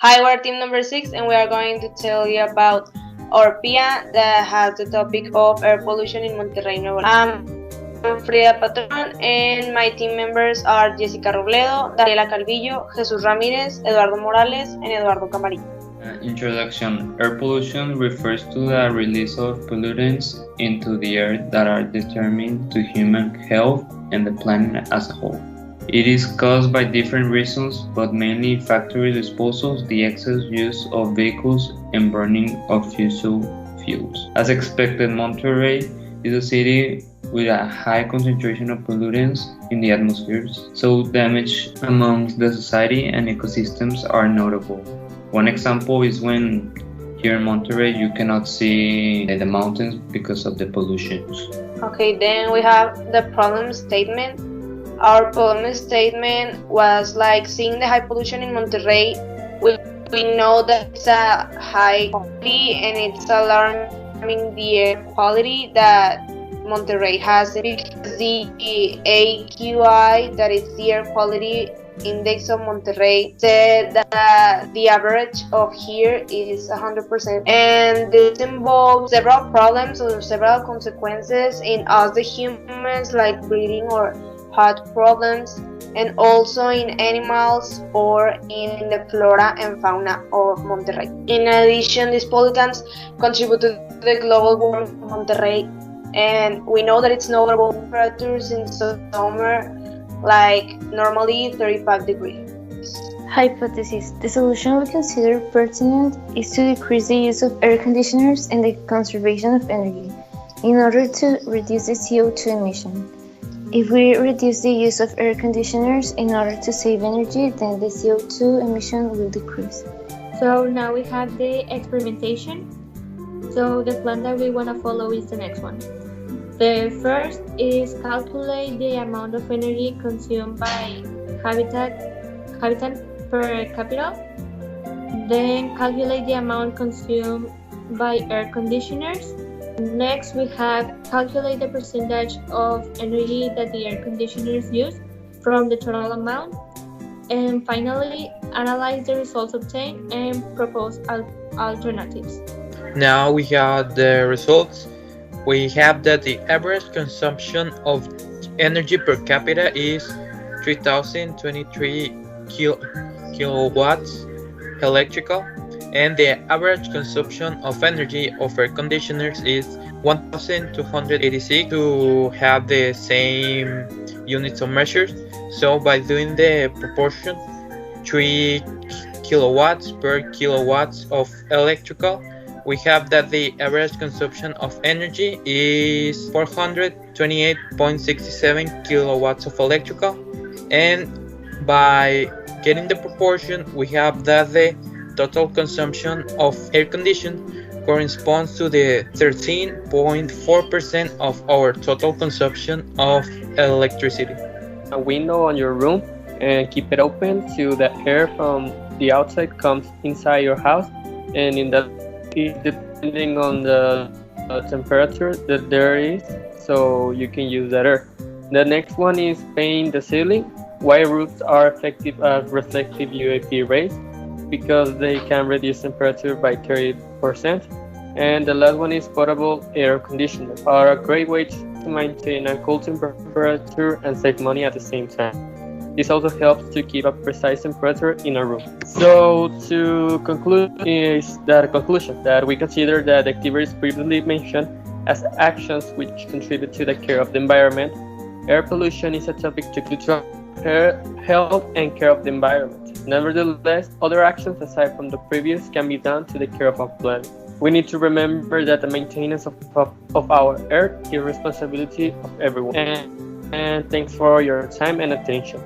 Hi, we're team number 6, and we are going to tell you about our PIA that has the topic of air pollution in Monterrey, Nuevo León. I'm Frida Patron, and my team members are Jessica Robledo, Daniela Calvillo, Jesus Ramirez, Eduardo Morales, and Eduardo Camarillo. Introduction. Air pollution refers to the release of pollutants into the air that are determined to human health and the planet as a whole. It is caused by different reasons, but mainly factory disposals, the excess use of vehicles, and burning of fossil fuels. As expected, Monterrey is a city with a high concentration of pollutants in the atmosphere, so damage amongst the society and ecosystems are notable. One example is when here in Monterrey you cannot see the mountains because of the pollutions. Okay, then we have the problem statement. Our problem statement was like seeing the high pollution in Monterrey. We know that it's a high quality and it's alarming the air quality that Monterrey has because the AQI, that is the air quality index of Monterrey, said that the average of here is 100%, and this involves several problems or several consequences in us the humans, like breathing or heart problems, and also in animals or in the flora and fauna of Monterrey. In addition, these pollutants contribute to the global warming of Monterrey, and we know that it's notable temperatures in summer, like normally 35 degrees. Hypothesis. The solution we consider pertinent is to decrease the use of air conditioners and the conservation of energy in order to reduce the CO2 emission. If we reduce the use of air conditioners in order to save energy, then the CO2 emission will decrease. So now we have the experimentation. So the plan that we want to follow is the next one. The first is calculate the amount of energy consumed by habitant per capita. Then calculate the amount consumed by air conditioners. Next, we have calculate the percentage of energy that the air conditioners use from the total amount. And finally, analyze the results obtained and propose alternatives. Now we have the results. We have that the average consumption of energy per capita is 3,023 kilowatts electrical, and the average consumption of energy of air conditioners is 1,286 to have the same units of measures. So by doing the proportion 3 kilowatts per kilowatts of electrical, we have that the average consumption of energy is 428.67 kilowatts of electrical, and by getting the proportion, we have that the total consumption of air condition corresponds to the 13.4% of our total consumption of electricity. A window on your room and keep it open so the air from the outside comes inside your house, and in that depending on the temperature that there is, so you can use that air. The next one is paint the ceiling. Why roofs are effective as reflective UVB rays? Because they can reduce temperature by 30%. And the last one is portable air conditioners are a great way to maintain a cool temperature and save money at the same time. This also helps to keep a precise temperature in a room. So to conclude is that conclusion that we consider that the activities previously mentioned as actions which contribute to the care of the environment. Air pollution is a topic to health and care of the environment. Nevertheless, other actions aside from the previous can be done to the care of our planet. We need to remember that the maintenance of our Earth is responsibility of everyone. And thanks for your time and attention.